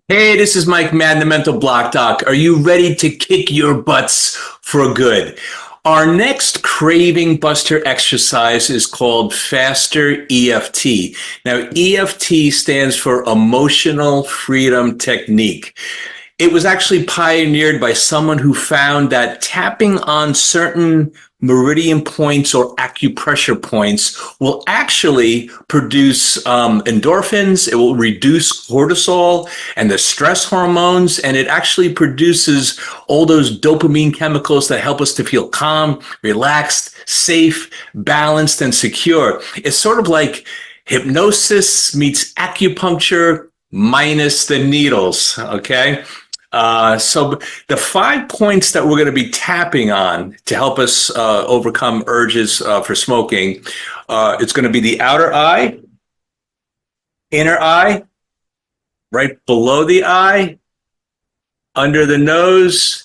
Hey, this is Mike Madden, the Mental Block Doc. Are you ready to kick your butts for good? Our next craving buster exercise is called Faster EFT. Now, EFT stands for Emotional Freedom Technique. It was actually pioneered by someone who found that tapping on certain meridian points or acupressure points will actually produce endorphins. It will reduce cortisol and the stress hormones, and it actually produces all those dopamine chemicals that help us to feel calm, relaxed, safe, balanced, and secure. It's sort of like hypnosis meets acupuncture minus the needles, okay? So the 5 points that we're going to be tapping on to help us overcome urges for smoking, it's going to be the outer eye, inner eye, right below the eye, under the nose,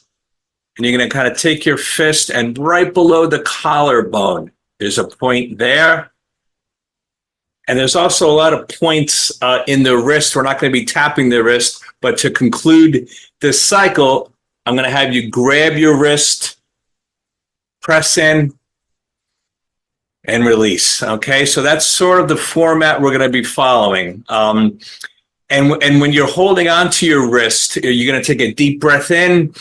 and you're going to kind of take your fist and right below the collarbone, there's a point there. And there's also a lot of points in the wrist. We're not going to be tapping the wrist, but to conclude this cycle, I'm going to have you grab your wrist, press in, and release. Okay, so that's sort of the format we're going to be following. And when you're holding on to your wrist, you're going to take a deep breath in,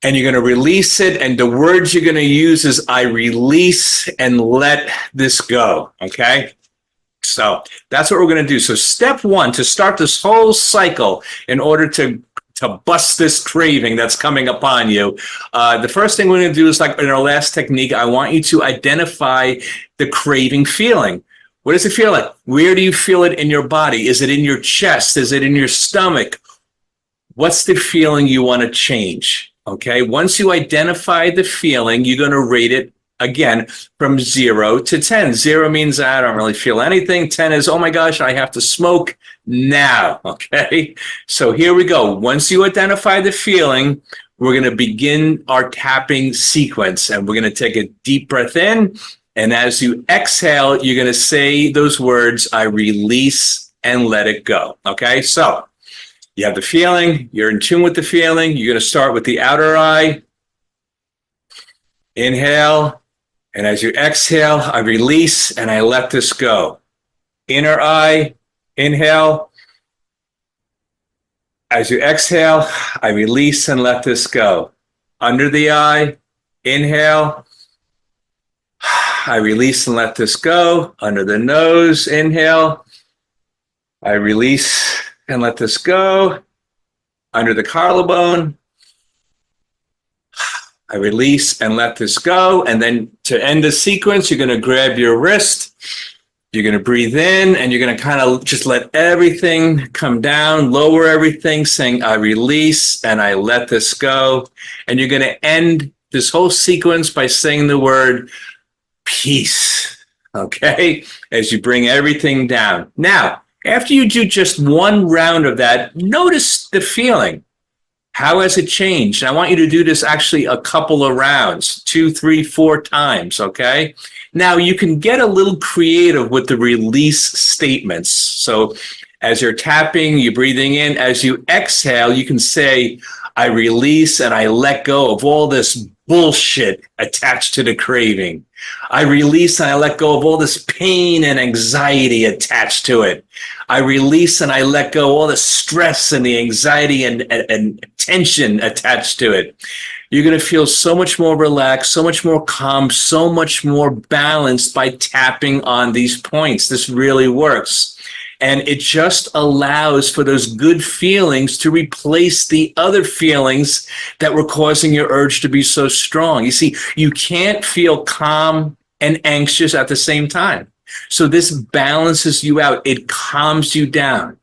and you're going to release it. And the words you're going to use is, I release and let this go. Okay. So that's what we're going to do. So step one, to start this whole cycle in order to bust this craving that's coming upon you, the first thing we're going to do is, like in our last technique, I want you to identify the craving feeling. What does it feel like? Where do you feel it in your body? Is it in your chest? Is it in your stomach? What's the feeling you want to change? Okay. Once you identify the feeling, you're going to rate it again from 0 to 10. 0 means I don't really feel anything. 10 is, oh my gosh, I have to smoke now. Okay. So here we go. Once you identify the feeling, we're going to begin our tapping sequence, and we're going to take a deep breath in. And as you exhale, you're going to say those words, I release and let it go. Okay. So you have the feeling, you're in tune with the feeling. You're going to start with the outer eye. Inhale. And as you exhale, I release and I let this go. Inner eye, inhale. As you exhale, I release and let this go. Under the eye, inhale. I release and let this go. Under the nose, inhale. I release and let this go. Under the collarbone, I release and let this go. And then to end the sequence, you're going to grab your wrist. You're going to breathe in, and you're going to kind of just let everything come down, lower everything, saying, I release and I let this go. And you're going to end this whole sequence by saying the word peace. Okay? As you bring everything down. Now, after you do just one round of that, notice the feeling. How has it changed? And I want you to do this actually a couple of rounds, 2, 3, 4 times, okay? Now, you can get a little creative with the release statements. So as you're tapping, you're breathing in. As you exhale, you can say, I release and I let go of all this bullshit attached to the craving. I release and I let go of all this pain and anxiety attached to it. I release and I let go all the stress and the anxiety and tension attached to it. You're going to feel so much more relaxed, so much more calm, so much more balanced by tapping on these points. This really works. And it just allows for those good feelings to replace the other feelings that were causing your urge to be so strong. You see, you can't feel calm and anxious at the same time. So this balances you out. It calms you down.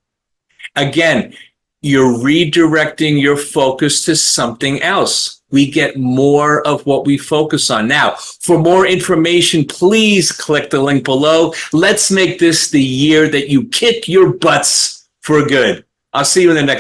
Again, you're redirecting your focus to something else. We get more of what we focus on. Now, for more information, please click the link below. Let's make this the year that you kick your butts for good. I'll see you in the next